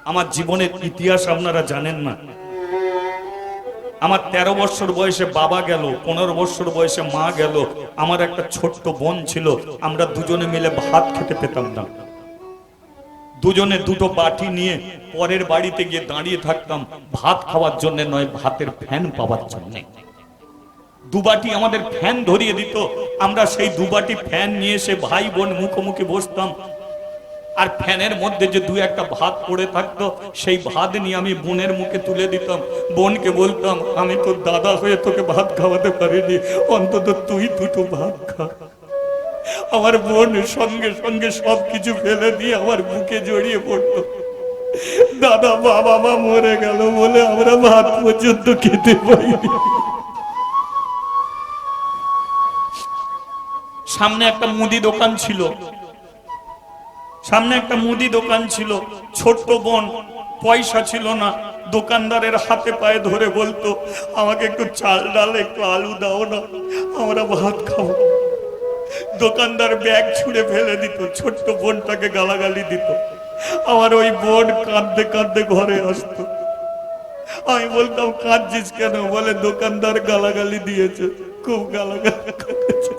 আমার জীবনের ইতিহাস আপনারা জানেন না। আমার 13 বছর বয়সে বাবা গেল, 15 বছর বয়সে মা গেল। আমার একটা ছোট্ট বোন ছিল, আমরা দুজনে মিলে ভাত খেতে পেতাম না। দুজনে দুটো বাটি নিয়ে পরের বাড়িতে গিয়ে দাঁড়িয়ে থাকতাম, ভাত খাওয়ার জন্য নয়, ভাতের ফ্যান পাওয়ার জন্য। দুবাটি আমাদের ফ্যান ধরিয়ে দিত, আমরা সেই দুবাটি ফ্যান নিয়ে এসে ভাই বোন মুখোমুখি বসতাম। আর ফ্যানের মধ্যে যে দু একটা ভাত পড়ে থাকতো, সেই ভাত নিয়ে আমি বোনের মুখে তুলে দিতাম। বোনকে বলতাম, আমি তো দাদা হয়ে তোকে ভাত খাওয়াতে পারিনি, অন্তত তুই দুটো ভাত খা। আমার বোন সঙ্গে সঙ্গে সবকিছু ফেলে দিয়ে আমার বুকে জড়িয়ে পড়তো। দাদা বাবা মা মরে গেল বলে আমরা ভাত পর্যন্ত খেতে পাইনি। সামনে একটা মুদি দোকান ছিল, ছোট্ট বোন, পয়সা ছিল না, দোকানদারের হাতে পায়ে ধরে বলতো, আমাকে একটু চাল ডাল একটু আলু দাও না, আমরা ভাত খাবো। দোকানদার ব্যাগ ছুঁড়ে ফেলে দিত, ছোট্ট বোনটাকে গালাগালি দিত। আমার ওই বোন কাঁদতে কাঁদতে ঘরে আসতো। আমি বলতাম, কাঁদছিস কেন? বলে, দোকানদার গালাগালি দিয়েছে, খুব গালাগালি করেছে।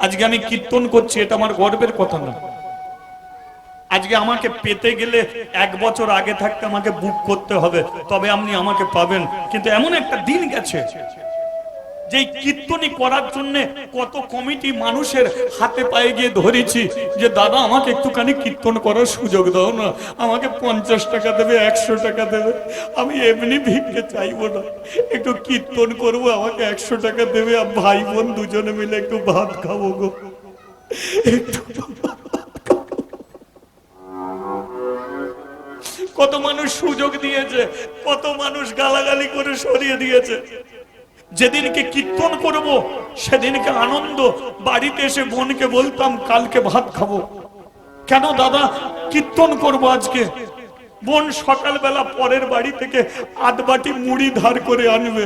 আজকে আমি কীর্তন করছি, এটা আমার গর্বের কথা না। আজকে আমাকে পেতে গেলে 1 বছর আগে থাকতে আমাকে বুক করতে হবে, তবে আপনি আমাকে পাবেন। কিন্তু এমন একটা দিন গেছে যে কীর্তনী করার জন্য কত কমিটি মানুষের হাতে পায়ে গিয়ে ধরেছি যে, দাদা আমাকে একটুখানি কীর্তন করার সুযোগ দাও না, আমাকে 50 টাকা দেবে, 100 টাকা দেবে, আমি এমনি ভিক্ষে চাইবো না, একটু কীর্তন করবো, আমাকে 100 টাকা দেবে, আর ভাই বোন দুজনে মিলে একটু ভাত খাবো গো, একটু। কত মানুষ সুযোগ দিয়েছে, কত মানুষ গালাগালি করে সরিয়ে দিয়েছে। যেদিনকে কীর্তন করব সেদিনকে আনন্দ। বাড়িতে এসে বোনকে বলতাম, কালকে ভাত খাবো। কেন দাদা? কীর্তন করব আজকে। বোন সকালবেলা পরের বাড়ি থেকে 8 বাটি মুড়ি ধার করে আনবে,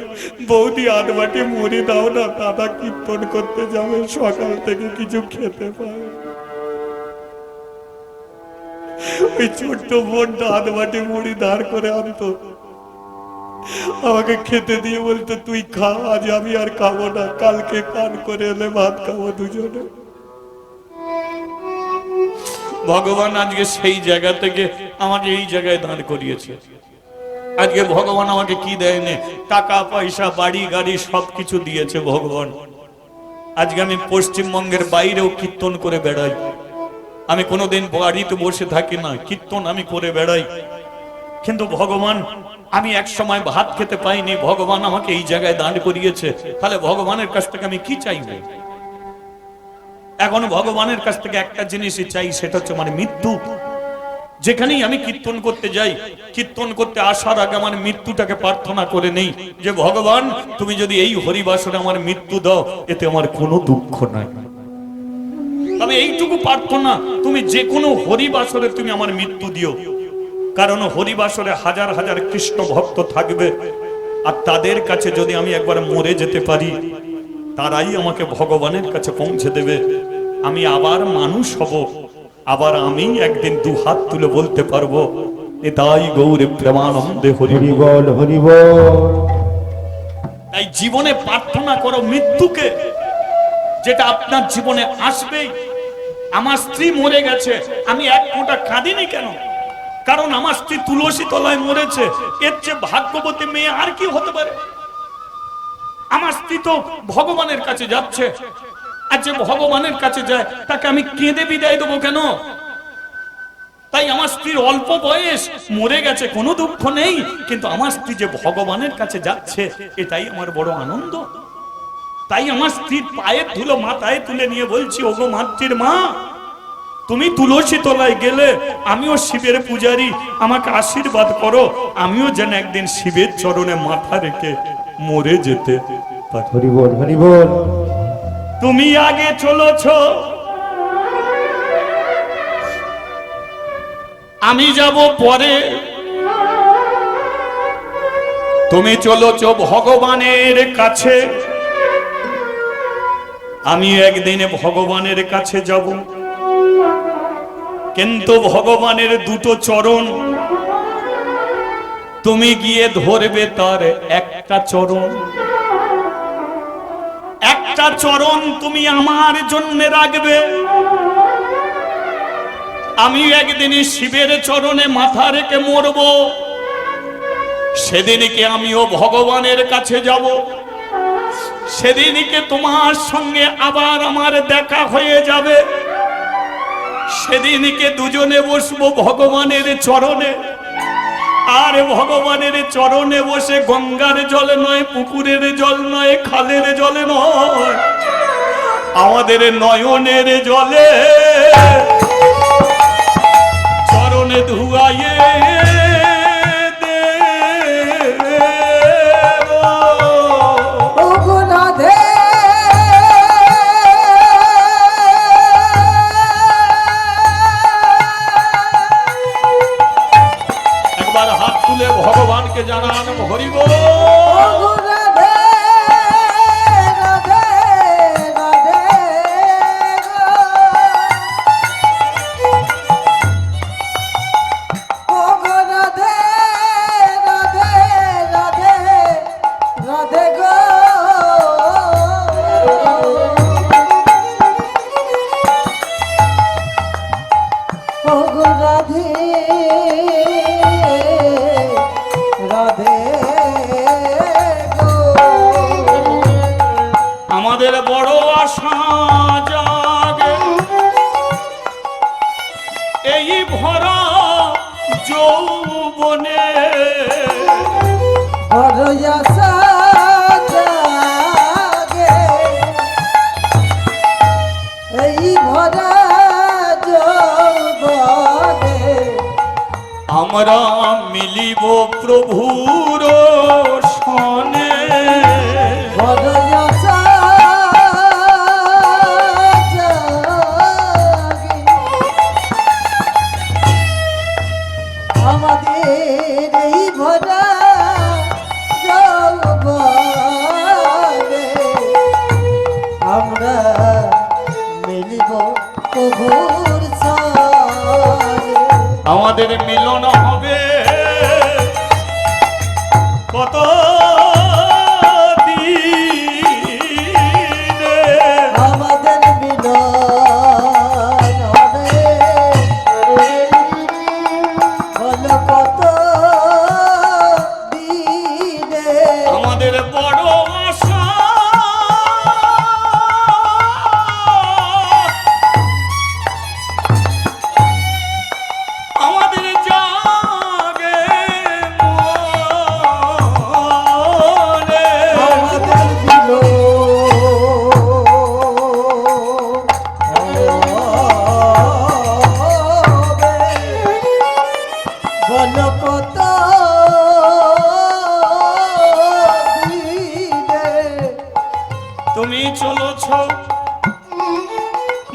বৌদি 8 বাটি মুড়ি দাও না, দাদা কীর্তন করতে যাবে, সকাল থেকে কিছু খেতে পারে। ওই ছোট্ট বোনটা 8 বাটি মুড়ি ধার করে আনতো, আমাকে খেতে দিয়ে বলতো, তুই খা, আজ আমি আর খাবো না, কালকে কান করে এলে ভাত খাবো দুজনে। ভগবান আজকে সেই জায়গা থেকে আমাকে এই জায়গায় দাঁড় করিয়েছে। আজকে ভগবান আমাকে কি দেয়নি? টাকা পয়সা, বাড়ি গাড়ি সবকিছু দিয়েছে ভগবান। আজকে আমি পশ্চিমবঙ্গের বাইরেও কীর্তন করে বেড়াই। আমি কোনোদিন বাড়িতে বসে থাকি না, কীর্তন আমি করে বেড়াই। কিন্তু ভগবান, আমি এক সময় ভাত খেতে পাইনি, ভগবান আমাকে এই জায়গায় দাঁড় করিয়েছে। তাহলে ভগবানের কাছ থেকে আমি কি চাইব? এখন ভগবানের কাছ থেকে একটা জিনিসই চাই, সেটা হচ্ছে আমার মৃত্যু। যেখানেই আমি কীর্তন করতে যাই, কীর্তন করতে আসার আগে আমার মৃত্যুটাকে প্রার্থনা করে নেই যে, ভগবান তুমি যদি এই হরিবাসরে আমার মৃত্যু দাও, এতে আমার কোনো দুঃখ নাই। তবে এইটুকু প্রার্থনা, তুমি যে কোনো হরিবাসরে তুমি আমার মৃত্যু দিও। কারণ হরিবাসরে হাজার হাজার কৃষ্ণ ভক্ত থাকবে, আর তাদের কাছে যদি আমি একবার মরে যেতে পারি, তারাই আমাকে ভগবানের কাছে পৌঁছে দেবে। আমি আবার মানুষ হব, আবার আমি একদিন 2 হাত তুলে বলতে পারবো, এটাই গৌরে প্রেমানন্দে হরি বল, হরি বল। তাই জীবনে প্রার্থনা করো মৃত্যুকে, যেটা আপনার জীবনে আসবেই। আমার স্ত্রী মরে গেছে, আমি 1 ফোঁটা কাঁদিনি কেন? কারণ আমার স্ত্রী তুলসী তলায় মরেছে। এর চেয়ে ভাগ্যবতী মেয়ে আর কি হতে পারে? আমার স্ত্রী তো ভগবানের কাছে যাচ্ছে, আর যে ভগবানের কাছে যায় তাকে আমি কেঁদে বিদায় দেবো কেন? তাই আমার স্ত্রীর অল্প বয়স, মরে গেছে, কোনো দুঃখ নেই, কিন্তু আমার স্ত্রী যে ভগবানের কাছে যাচ্ছে, এটাই আমার বড় আনন্দ। তাই আমার স্ত্রীর পায়ের ধুলো মাথায় তুলে নিয়ে বলছি, ওগো মাতৃর মা, তুমি তুলসী তলায় গেলে, আমিও শিবের পূজারী, আমাকে আশীর্বাদ করো, আমিও যেন একদিন শিবের চরণে মাথা রেখে মরে যেতে পারি। হরি বল, হরি বল। তুমি আগে চলেছ, আমি যাব পরে, তুমি চলেছ ভগবানের কাছে, আমি একদিনে ভগবানের কাছে যাব। কিন্তু ভগবানের দুটো চরণ, তুমি গিয়ে ধরবে তার একটা চরণ। একটা চরণ তুমি আমার জন্য রাখবে। আমি একদিনই শিবের চরণে মাথা রেখে মরব, সেদিনকে আমিও ভগবানের কাছে যাব। সেদিনকে তোমার সঙ্গে আবার আমার দেখা হয়ে যাবে। সেদিনকে দুজনে বসবো ভগবানের চরণে। আর ভগবানের চরণে বসে গঙ্গার জল নয়, পুকুরের জল নয়, খালের জলে নয়, আমাদের নয়নের জলে চরণে ধুয়াইয়ে ভগবানকে জানান হরি বল। আমাদের বড় আশা জাগে এই ভরা যৌবনে, বড় আশা জাগে এই ভরা যৌবনে, আমরা মিলিব প্রভুর সনে। বড় আশা জাগে আমাদের এই ভরা যৌবনে, আমরা মিলিব প্রভুর সনে। আমাদের মিলন হবে কত দিনে, আমাদের মিলন হবে বলো কত দিনে। আমাদের বড় আশা আমাদের জাগে মনে। আমাদের মিলন হবে বলো কত দিনে। তুমি চলেছ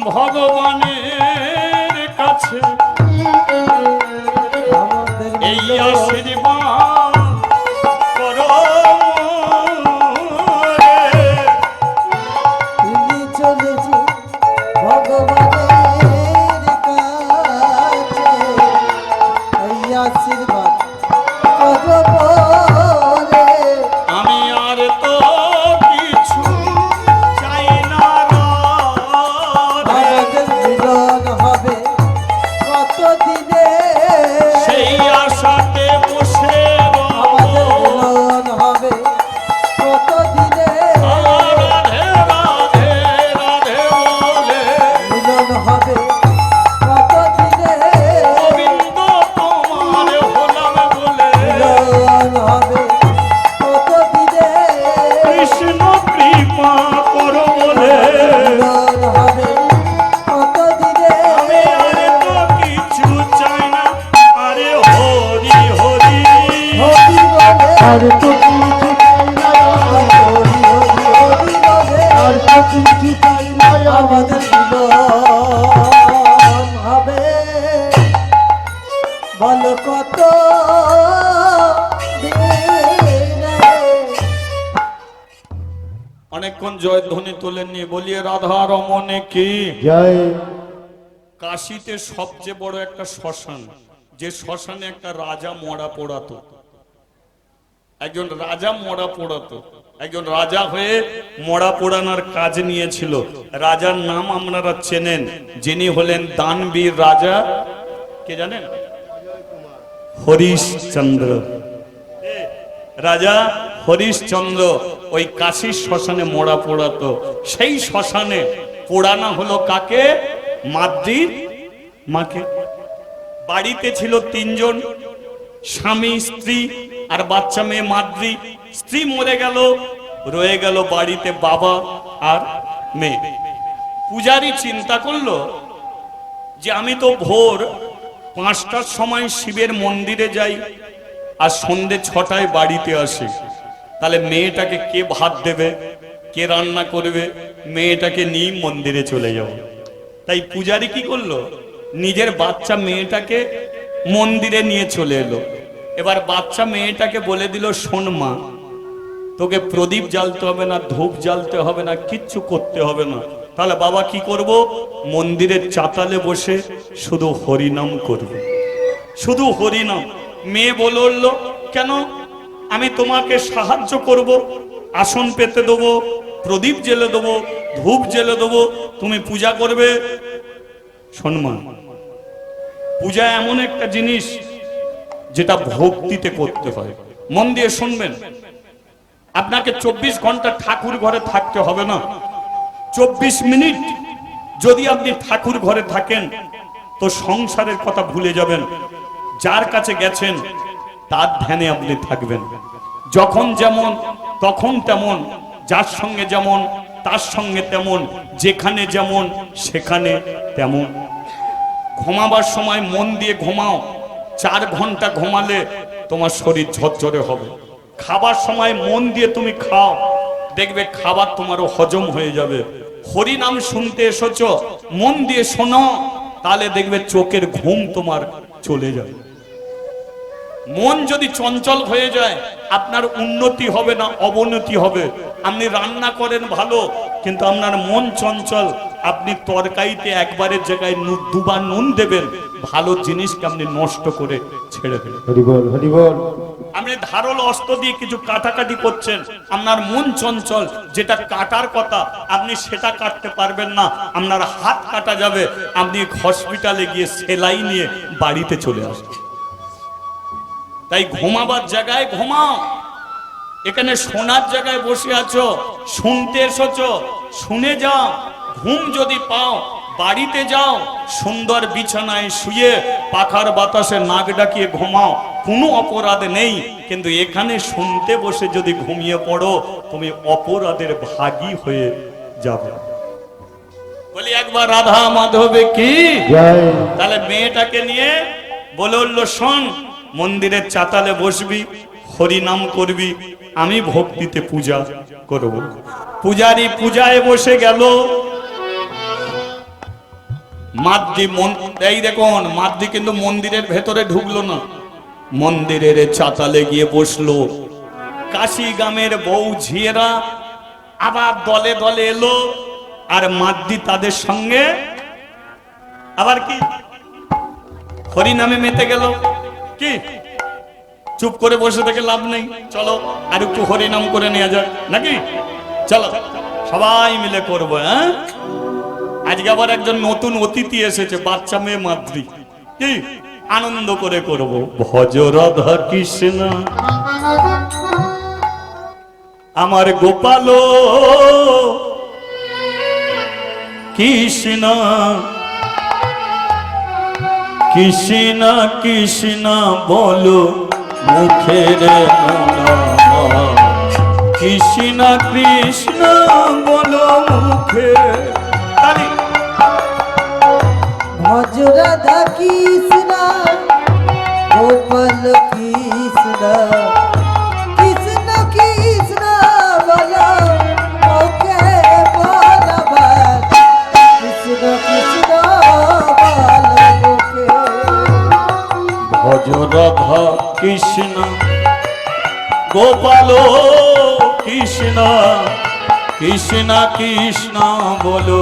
ভগবানের কাছে, আমাদের এই মিলন আশীর্বাদ করো রে। তুমি চলেছি ভগবানের কাছে, এই আশীর্বাদ করব রে। আমি আর তো কিছু চাই না রে। আমাদের মিলন হবে কত দিনে, সেই আশাতে বসে আমাদের মিলন হবে কত দিনে, রাধে রাধে রাধে বলে মিলন হবে কত দিনে, গোবিন্দ তোমার হলাম বলে, মিলন হবে কত দিনে, কৃষ্ণ কৃপা করো বলে। মিলন হবে কত দিনে। আমি আর তো কিছু চাই না, আরে হরি হরি। হরি বলে আর তো কিছু চাই না, হরি হরি বলে আর তো কিছু চাই না, আমাদের মিলন হবে বলো কত দিনে। অনেকক্ষণ জয়ধ্বনি তোলেননি, বলিয়ে রাধা রমনে কি জয়। কাশীতে সবচেয়ে বড় একটা শ্মশান, যে শ্মশানে একটা রাজা মরা পোড়াতো, একজন রাজা মরা পোড়াতো, একজন রাজা হয়ে মরা পোড়ানোর কাজ নিয়েছিল। রাজার নাম আপনারা চেনেন, যিনি হলেন দানবীর রাজা, কে জানেন? হরিশচন্দ্র। রাজা হরিশচন্দ্র ওই কাশীর শ্মশানে মরা পোড়াতো। সেই শ্মশানে পোড়ানো হলো কাকে? মাদ্রির মাকে। বাড়িতে ছিল তিনজন, স্বামী, স্ত্রী আর বাচ্চা মেয়ে মাদ্রি। স্ত্রী মরে গেল, রয়ে গেল বাড়িতে বাবা আর মেয়ে। পূজারী চিন্তা করলো যে আমি তো ভোর 5টার সময় শিবের মন্দিরে যাই আর সন্ধে 6টায় বাড়িতে আসি, তাহলে মেয়েটাকে কে ভাত দেবে, কে রান্না করবে? মেয়েটাকে নিয়ে মন্দিরে চলে যাব। তাই পূজারী কি করলো? নিজের বাচ্চা মেয়েটাকে মন্দিরে নিয়ে চলে এলো। এবার বাচ্চা মেয়েটাকে বলে দিল, শোন মা, তোকে প্রদীপ জ্বালতে হবে না, ধূপ জ্বালতে হবে না, কিচ্ছু করতে হবে না। তাহলে বাবা কি করব? মন্দিরের চাতালে বসে শুধু হরিনাম করবে, শুধু হরিনাম। মেয়ে বলে উঠলো, কেন? আমি তোমাকে সাহায্য করব, আসন পেতে দেবো, প্রদীপ জ্বেলে দেবো, ধূপ জ্বেলে দেবো, তুমি পূজা করবে। শোন মা, পূজা এমন একটা জিনিস যেটা ভক্তিতে করতে হয়। মন দিয়ে শুনবেন, আপনাকে 24 ঘন্টা ঠাকুর ঘরে থাকতে হবে না। 24 মিনিট যদি আপনি ঠাকুর ঘরে থাকেন তো সংসারের কথা ভুলে যাবেন। যার কাছে গেছেন তার ধ্যানে আপনি থাকবেন। যখন যেমন তখন তেমন, যার সঙ্গে যেমন তার সঙ্গে তেমন, যেখানে যেমন সেখানে তেমন। ঘুমাবার সময় মন দিয়ে ঘুমাও। 4 ঘন্টা ঘুমালে তোমার শরীর ঝরঝরে হবে। খাবার সময় মন দিয়ে তুমি খাও, দেখবে খাবার তোমারও হজম হয়ে যাবে। হরি নাম শুনতে এসেছ, মন দিয়ে শোনো, তাহলে দেখবে চোখের ঘুম তোমার চলে যাবে। মন যদি চঞ্চল হয়ে যায়, আপনার উন্নতি হবে না, অবনতি হবে। আপনি রান্না করেন ভালো, কিন্তু আপনার মন চঞ্চল, আপনি তরকারিতে একবারের জায়গায় 2বার নুন দেবেন, ভালো জিনিসকে আপনি নষ্ট করে ছেড়ে দেবেন। হরি বল, হরি বল। আপনি ধারালো অস্ত্র দিয়ে কিছু কাটাকাটি করছেন, আপনার মন চঞ্চল, যেটা কাটার কথা আপনি সেটা কাটতে পারবেন না, আপনার হাত কাটা যাবে, আপনি হসপিটালে গিয়ে সেলাই নিয়ে বাড়িতে চলে আসবেন। তাই ঘুমাবার জায়গায় ঘুমাও। এখানে শোনার জায়গায় বসে আছো, শুনতে এসেছো, শুনে যাও। ঘুম যদি পাও, বাড়িতে যাও, সুন্দর বিছানায় শুয়ে পাখার বাতাসে নাক ডাকিয়ে ঘুমাও, কোনো অপরাধ নেই। কিন্তু এখানে শুনতে বসে যদি ঘুমিয়ে পড়ো, তুমি অপরাধের ভাগী হয়ে যাবে। বলি একবার রাধা মাধবে কি জয়। তাহলে মেয়েটাকে নিয়ে বলে উঠলো, শোন, মন্দিরের চাতালে বসবি, হরিনাম করবি, আমি ভক্তিতে পূজা করব। পূজারি পূজায় বসে গেল। মাদ্রি, এই দেখুন, মাদ্রি কিন্তু মন্দিরের ভেতরে ঢুকলো না, মন্দিরের চাতালে গিয়ে বসলো। কাশী গ্রামের বউ ঝিয়েরা আবার দলে দলে এলো, আর মাদ্রি তাদের সঙ্গে আবার কি হরিনামে মেতে গেল। কি চুপ করে বসে থেকে লাভ নেই, চলো আর একটু হরিনাম করে নেওয়া যাক নাকি? চলো সবাই মিলে করবো। হ্যাঁ, আজকে আবার একজন নতুন অতিথি এসেছে, বাচ্চা মেয়ে মাদ্রি। কি আনন্দ করে করব। ভজ রাধা কৃষ্ণ আমার গোপাল কৃষ্ণ, কৃষ্ণ কৃষ্ণ বলো মুখের নাম, কৃষ্ণ কৃষ্ণ বলো মুখে। ভজ রাধা কৃষ্ণ গোপাল কৃষ্ণ, কৃষ্ণ কৃষ্ণ বলো মুখে বলবার, কৃষ্ণ কৃষ্ণ বলো মুখে। ভজ রাধা কৃষ্ণ গোপাল কৃষ্ণ, কৃষ্ণ কৃষ্ণ বলো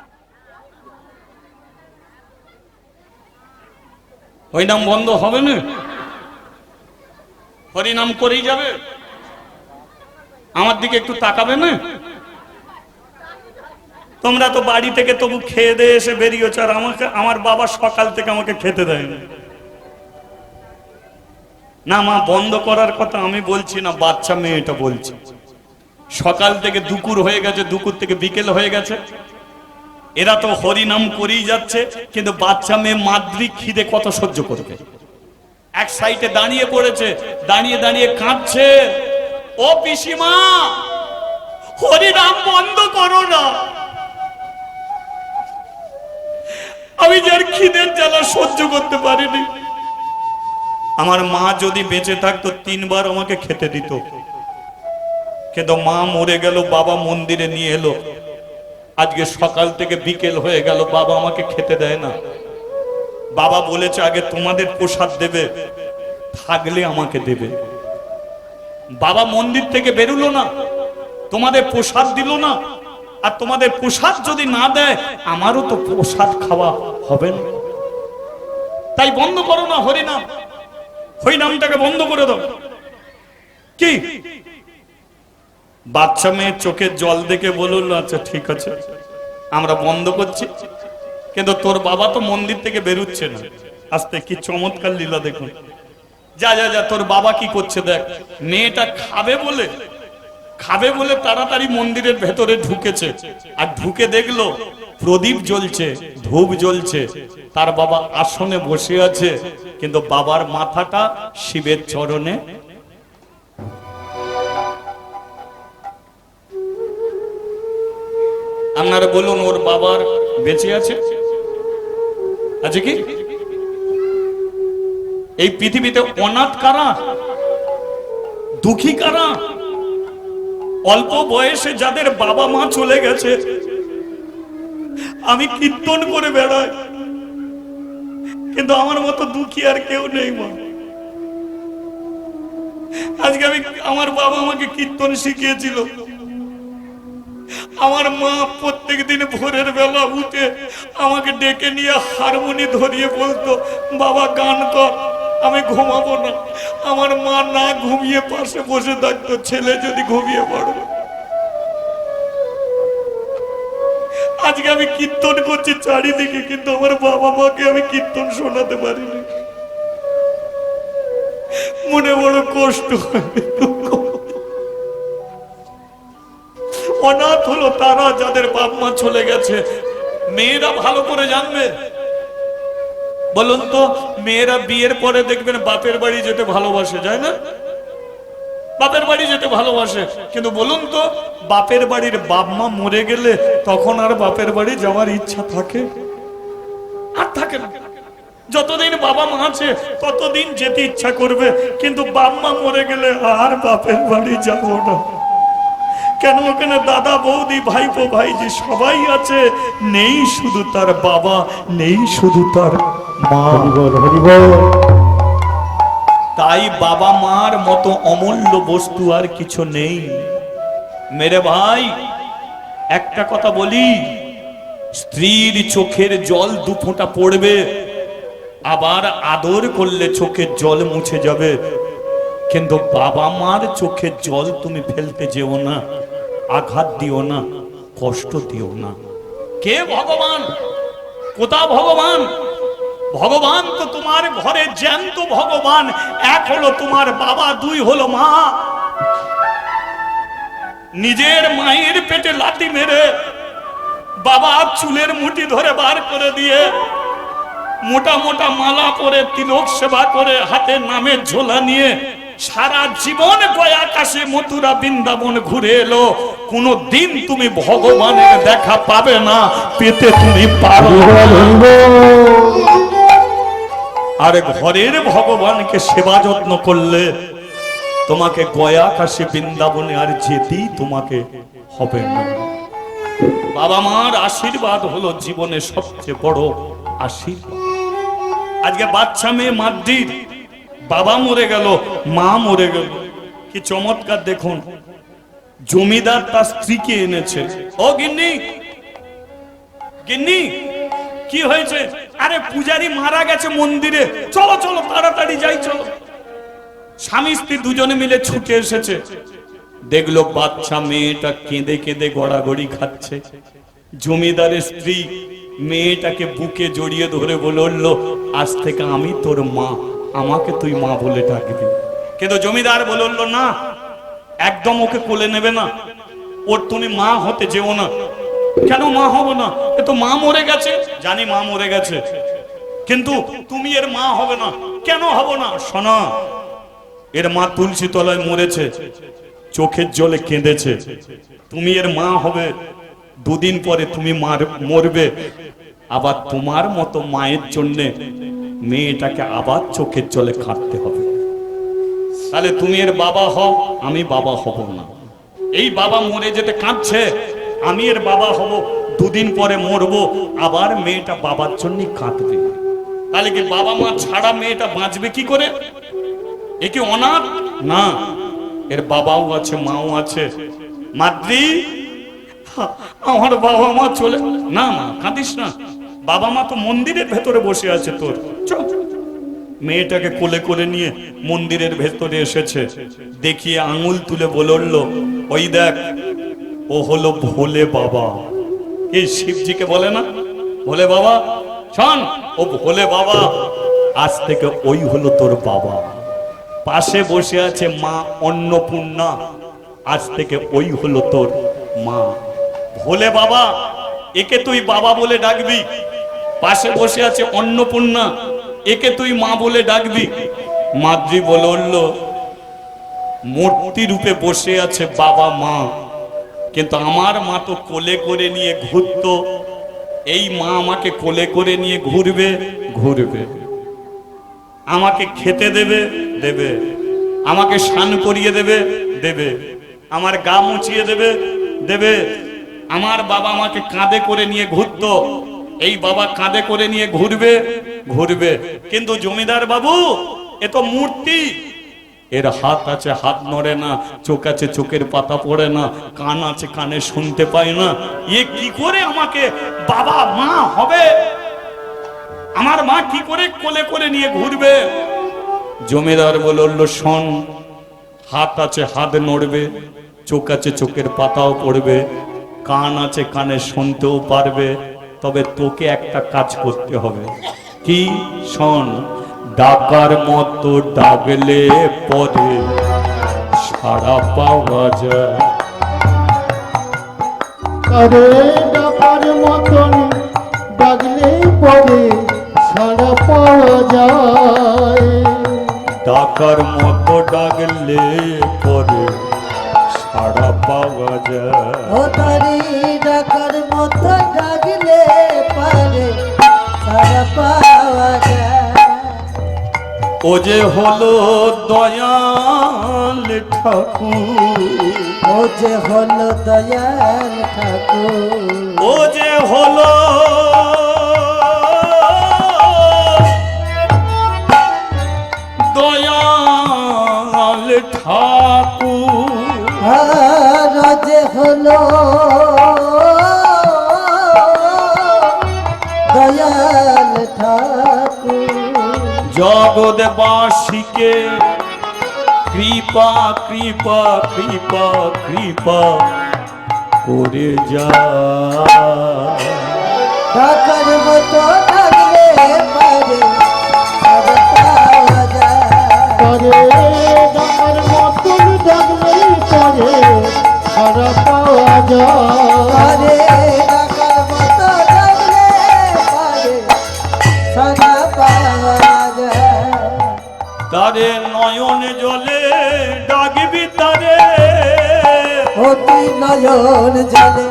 ওই নাম বন্ধ হবে না, হরিনাম করেই যাবে। আমার দিকে একটু তাকাবে না? তোমরা তো বাড়ি থেকে তবু খেয়ে দিয়ে এসে বেরিয়েছ, আর আমাকে আমার বাবা সকাল থেকে আমাকে খেতে দেয়নি। না মা, বন্ধ করার কথা আমি বলছি না, বাচ্চা মেয়েটা বলছি। সকাল থেকে দুপুর হয়ে গেছে, দুপুর থেকে বিকেল হয়ে গেছে, এরা তো হরিনাম করেই যাচ্ছে, কিন্তু বাচ্চা মেয়ে মাদ্রি খিদে কত সহ্য করবে? এক সাইডে দাঁড়িয়ে পড়েছে, দাঁড়িয়ে দাঁড়িয়ে কাঁদছে, ও পিসিমা হরিনাম বন্ধ করো না, আমি যার খিদের জ্বালা সহ্য করতে পারিনি। আমার মা যদি বেঁচে থাকতো 3 বার আমাকে খেতে দিত, কিন্তু মা মরে গেল, বাবা মন্দিরে নিয়ে এলো, আজকে সকাল থেকে বিকেল হয়ে গেল, বাবা আমাকে খেতে দেয় না। বাবা বলেছে আগে তোমাদের প্রসাদ দেবে, থাকলে আমাকে দেবে। বাবা মন্দির থেকে বেরুলো না, তোমাদের প্রসাদ দিল না, আর তোমাদের প্রসাদ যদি না দেয় আমারও তো প্রসাদ খাওয়া হবে না। তাই বন্ধ করো না হরিনাম, হরিনামটাকে বন্ধ করে দাও। কি বাচ্চা মেয়ের চোখের জল দেখে বলল, আচ্ছা ঠিক আছে আমরা বন্ধ করছি, কিন্তু তোর বাবা তো মন্দির থেকে বেরুচ্ছে না। আস্তে কি চমৎকার লীলা দেখুন। যা যা যা, তোর বাবা কি করছে দেখ। মেয়েটা খাবে বলে তাড়াতাড়ি মন্দিরের ভেতরে ঢুকেছে, আর ঢুকে দেখলো প্রদীপ জ্বলছে, ধূপ জ্বলছে, তার বাবা আসনে বসে আছে, কিন্তু বাবার মাথাটা শিবের চরণে। আপনারা বলুন, ওর বাবার বেঁচে আছে? আছে কি? এই পৃথিবীতে অনাথ কারা, দুঃখী কারা? অল্প বয়সে যাদের বাবা মা চলে গেছে। আমি কীর্তন করে বেড়াই, কিন্তু আমার মতো দুঃখী আর কেউ নেই মা। আজকে আমার বাবা আমাকে কীর্তন শিখিয়েছিল। আমার মা প্রত্যেকদিন ভোরের বেলা উঠে আমাকে ডেকে নিয়ে হারমোনি ধরিয়ে বলতো, বাবা গান কর, আমি ঘুমাবো না। আমার মা না ঘুমিয়ে পাশে বসে থাকতো, ছেলে যদি ঘুমিয়ে পড়বে। আজকে আমি কীর্তন করছি চারিদিকে, কিন্তু আমার বাবা মাকে আমি কীর্তন শোনাতে পারিনি। মনে বড় কষ্ট হয়। অনাথ হলো তারা যাদের বাপ মা চলে গেছে। মেয়েরা ভালো করে জানবে, বলুন তো, মেয়েরা বিয়ের পরে দেখবেন বাপের বাড়ি যেতে ভালোবাসে, যায় না? বাপের বাড়ি যেতে ভালোবাসে, কিন্তু বলুন তো, বাপের বাড়ির বাপ মা মরে গেলে তখন আর বাপের বাড়ি যাওয়ার ইচ্ছা থাকে? আর থাকে না। যতদিন বাবা মা আছে ততদিন যেতে ইচ্ছা করবে, কিন্তু বাপ মা মরে গেলে আর বাপের বাড়ি যাব না। কেন? ওখানে দাদা বৌদি ভাইপো ভাইজি সবাই আছে, নেই শুধু তার বাবা, নেই শুধু তার মা। তাই বাবা মার মতো অমূল্য বস্তু আর কিছু নেই। মেরে ভাই, একটা কথা বলি, স্ত্রীর চোখের জল 2 ফোঁটা পড়বে, আবার আদর করলে চোখের জল মুছে যাবে, কিন্তু বাবা মার চোখের জল তুমি ফেলতে যেও না, আঘাত দিও না, কষ্ট দিও না। কে ভগবান? কোথা ভগবান? ভগবান তো তোমার ঘরে জ্যান্ত ভগবান। 1 হলো তোমার বাবা, 2 হলো মা। নিজের মায়ের পেটে লাথি মেরে বাবা চুলের মুঠি ধরে বার করে দিয়ে মোটা মোটা মালা পরে তিলক সেবা করে হাতে নামের ঝোলা নিয়ে সারা জীবন গয়া কাশে মথুরা বৃন্দাবন ঘুরে এলো। কোনো দিন তুমি ভগবানের দেখা পাবে না, পেতে তুমি পারো। আর ঘরের ভগবানকে সেবা যত্ন করলে তোমাকে গয়া কাশে বৃন্দাবনে আর যেতেই তোমাকে হবে না। বাবা মার আশীর্বাদ হলো জীবনের সবচেয়ে বড় আশীর্বাদ। আজকে বাচ্চা মেয়ে মাদ্রির বাবা মরে গেল, মা মরে গেল, কি চমৎকার দেখুন। জমিদার তার স্ত্রীকে এনেছে। ও গিন্নি, গিন্নি কি হয়েছে? আরে পূজারি মারা গেছে মন্দিরে, চলো চলো তাড়াতাড়ি যাই চলো। স্বামী স্ত্রী দুজনে মিলে ছুটে এসেছে, দেখলো বাচ্চা মেয়েটা কেঁদে কেঁদে গড়াগড়ি খাচ্ছে। জমিদারের স্ত্রী মেয়েটাকে বুকে জড়িয়ে ধরে বলল, আজ থেকে আমি তোর মা, আমাকে তুই মা বলে ডাকবি। কিন্তু জমিদার বলল, না, একদম ওকে কোলে নেবে না, ওর তুমি মা হতে যেও না। কেন মা হব না? এ তো মা মরে গেছে। জানি মা মরে গেছে, কিন্তু তুমি এর মা হবে না। কেন হব না? শোনা, এর মা তুলসী তলায় মরেছে, চোখের জলে কেঁদেছে। তুমি এর মা হবে, দুদিন পরে তুমি মরবে, আবার তোমার মতো মায়ের জন্যে মেয়েটাকে আবার চোখের জলে কাঁদতে হবে। তাহলে তুমি এর বাবা হও, আমি বাবা হব না। এই বাবা মরে যেতে কাঁদছে, আমি এর বাবা হব, দুদিন পরে মরবো, আবার মেয়েটা বাবার জন্য কাঁদবে। তাহলে কি বাবা মা ছাড়া মেয়েটা বাঁচবে কি করে? এ কি অনাথ? না, এর বাবাও আছে, মাও আছে। মাদ্রি, আমার বাবা মা চলে না। মা কাঁদিস না, বাবা মা তো মন্দিরের ভেতরে বসে আছে তোর। চল। মেয়েটাকে কোলে করে নিয়ে মন্দিরের ভেতরে এসেছে, দেখিয়ে আঙুল তুলে বলল, ওই দেখ, ও হলো ভোলে বাবা। এই শিবজিকে বলে না ভোলে বাবা? শোন, ও ভোলে বাবা, আজ থেকে ওই হলো তোর বাবা। পাশে বসে আছে মা অন্নপূর্ণা, আজ থেকে ওই হলো তোর মা। ভোলে বাবা, একে তুই বাবা বলে ডাকবি। পাশে বসে আছে অন্নপূর্ণা, একে তুই মা বলে ডাকবি। মাদ্রি বলল, মূর্তি রূপে বসে আছে বাবা মা, কিন্তু আমার মা তো কোলে করে নিয়ে ঘুরতো। এই মা আমাকে কোলে করে নিয়ে ঘুরবে, ঘুরবে, আমাকে খেতে দেবে, দেবে, আমাকে স্নান করিয়ে দেবে, দেবে, আমার গা মুছিয়ে দেবে, দেবে। আমার বাবা আমাকে কাঁধে করে নিয়ে ঘুরতো, এই বাবা কাঁধে করে নিয়ে ঘুরবে, ঘুরবে। কিন্তু জমিদার বাবু, এ তো মূর্তি, এর হাত আছে, হাত নড়ে না, চোখ আছে, চোখের পাতা পড়ে না, কান আছে, কানে শুনতে পায় না। এ কি করে আমাকে বাবা মা হবে? আমার মা কি করে কোলে করে নিয়ে ঘুরবে? জমিদার বলল, শোন, হাত আছে, হাত নড়বে, চোখ আছে, চোখের পাতাও পড়বে, কান আছে, কানে শুনতেও পারবে, তবে তোকে একটা কাজ করতে হবে। কি? শোন, ডাকার মতো ডাকলে পরে সাড়া পাওয়া যায়। আরে ডাকার মতন ডাকলে পরে সাড়া পাওয়া যায়। ডাকার মতো ডাকলে পরে সাড়া পাওয়া যায়। ও তারি ডাকার মতো ডাকলে পারে সারা পাওয়া যায়। ও যে হলো দয়াল ঠাকুর, ও যে হলো দয়াল ঠাকুর, ও যে হলো দয়াল ঠাকুর, আর যে হলো দয়াল ঠাকুর, জগৎবাসীকে কৃপা কৃপা কৃপা কৃপা করে যা। ডাকার মতো ডাকলে পারে সারা পাওয়া যায়। আরে ডাকার মতন ডাকলে পরে সাড়া পাওয়া যায়। আরে ডাকার মতো ডাকলে পারে সারা পাওয়া যায়। তারে নয়নে জলে ডাকবি তারে, অতি নয়ন জলে